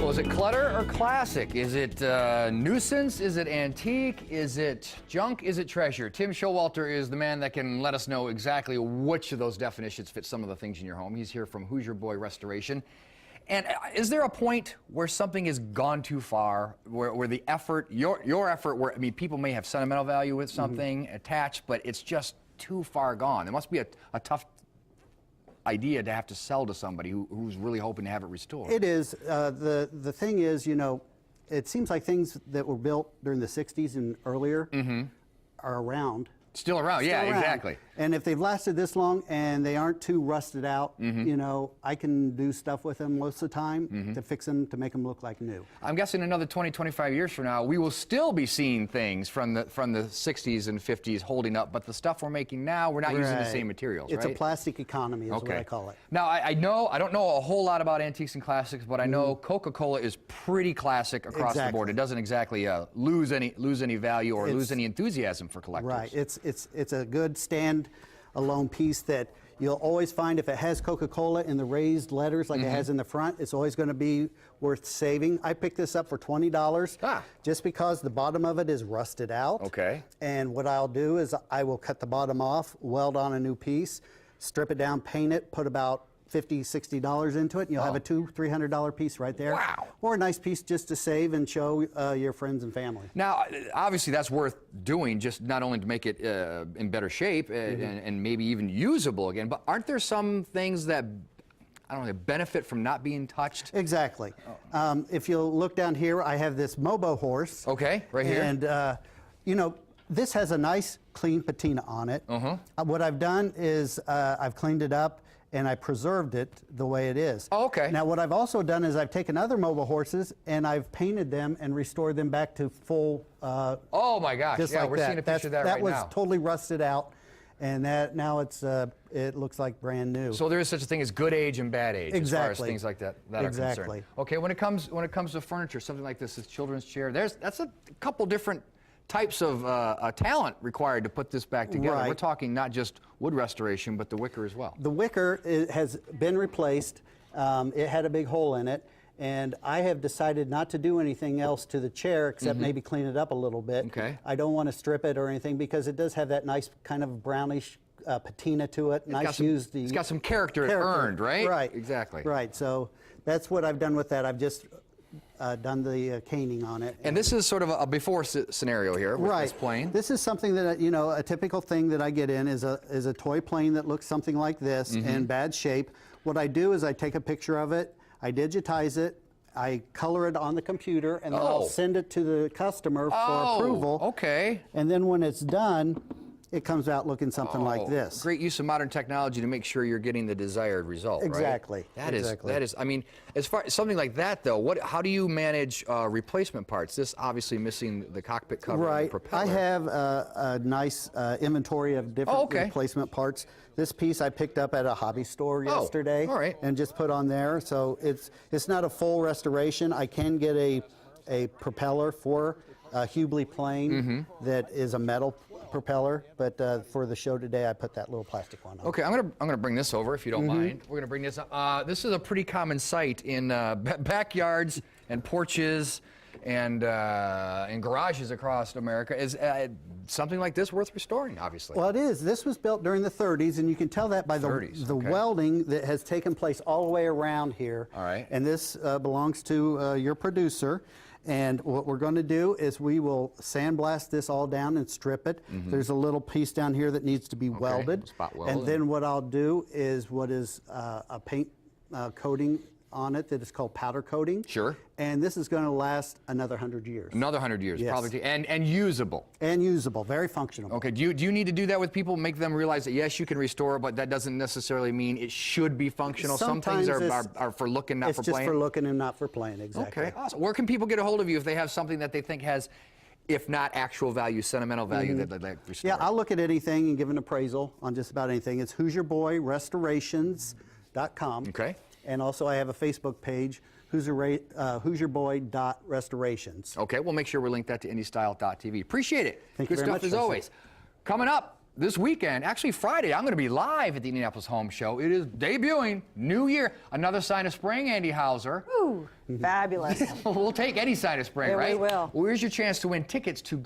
So is it clutter or classic? Is it nuisance? Is it antique? Is it junk? Is it treasure? Tim Showalter is the man that can let us know exactly which of those definitions fit some of the things in your home. He's here from Hoosierboy Restoration. And is there a point where something has gone too far, where the effort, your effort, where, I mean, people may have sentimental value with something attached, but it's just too far gone? There must be a tough idea to have to sell to somebody who's really hoping to have it restored. It is. The thing is, you know, it seems like things that were built during the 60s and earlier are around. Still around, yeah, exactly. And if they've lasted this long and they aren't too rusted out, you know, I can do stuff with them most of the time to fix them, to make them look like new. I'm guessing another 20, 25 years from now, we will still be seeing things from the 60s and 50s holding up, but the stuff we're making now, we're not using the same materials, It's right? a plastic economy is what I call it. Now, I don't know a whole lot about antiques and classics, but I know Coca-Cola is pretty classic across the board. It doesn't exactly lose any value or lose any enthusiasm for collectors. Right. It's a good stand-alone piece that you'll always find. If it has Coca-Cola in the raised letters like it has in the front, it's always going to be worth saving. I picked this up for $20 just because the bottom of it is rusted out. Okay. And what I'll do is I will cut the bottom off, weld on a new piece, strip it down, paint it, put about $50, $60 into it, and you'll have a $200, $300 piece right there. Wow. Or a nice piece just to save and show your friends and family. Now, obviously that's worth doing, just not only to make it in better shape and maybe even usable again, but aren't there some things that, I don't know, benefit from not being touched? Exactly. If you'll look down here, I have this Mobo horse. Okay, right here. And, you know, this has a nice clean patina on it. What I've done is I've cleaned it up and I preserved it the way it is. Oh, okay. Now what I've also done is I've taken other mobile horses and I've painted them and restored them back to full. Oh my gosh! Yeah, we're seeing a picture of that right now. That was totally rusted out, and that now it looks like brand new. So there is such a thing as good age and bad age, as far as things like that are Exactly. concerned. Okay, when it comes to furniture, something like this children's chair. That's a couple different types of talent required to put this back together. Right. We're talking not just wood restoration, but the wicker as well. The wicker has been replaced. It had a big hole in it, and I have decided not to do anything else to the chair except maybe clean it up a little bit. Okay. I don't want to strip it or anything because it does have that nice kind of brownish patina to it. It's got some character it earned, right? Right. Exactly. Right. So that's what I've done with that. I've just done the caning on it. And this is sort of a before scenario here with this plane. This is something that, you know, a typical thing that I get in is a toy plane that looks something like this in bad shape. What I do is I take a picture of it, I digitize it, I color it on the computer, and then I'll send it to the customer for approval. Okay. And then when it's done, it comes out looking something like this. Great use of modern technology to make sure you're getting the desired result, exactly. Right? That is, I mean, as far as something like that though, how do you manage replacement parts? This obviously missing the cockpit cover and the propeller. I have a nice inventory of different replacement parts. This piece I picked up at a hobby store yesterday and just put on there. So it's not a full restoration. I can get a propeller for a Hubley plane that is a metal propeller, but for the show today I put that little plastic one on. Okay, I'm gonna bring this over if you don't mind. We're gonna bring this up. This is a pretty common sight in backyards and porches and garages across America. Is something like this worth restoring? Obviously. Well, it is. This was built during the 30s, and you can tell that by the welding that has taken place all the way around here. All right. And this belongs to your producer. And what we're going to do is we will sandblast this all down and strip it. There's a little piece down here that needs to be welded. Spot welded. And then what I'll do is what is a paint coating on it that is called powder coating. Sure. And this is going to last another 100 years. Another 100 years, probably. And usable. And usable, very functional. Okay, do you need to do that with people, make them realize that yes, you can restore, but that doesn't necessarily mean it should be functional? Some things are for looking, not for playing? It's just for looking and not for playing, exactly. Okay, awesome. Where can people get a hold of you if they have something that they think has, if not actual value, sentimental value that they'd like to restore? Yeah, I'll look at anything and give an appraisal on just about anything. It's HoosierboyRestorations.com. Okay. And also I have a Facebook page, Hoosierboy.restorations. Okay, we'll make sure we link that to IndyStyle.tv. Appreciate it. Thank you very much. Good stuff as always. Coming up, this weekend, actually Friday, I'm going to be live at the Indianapolis Home Show. It is debuting, new year, another sign of spring, Andy Hauser. Ooh, fabulous. We'll take any sign of spring, Yeah, right? we will. Well, here's your chance to win tickets to go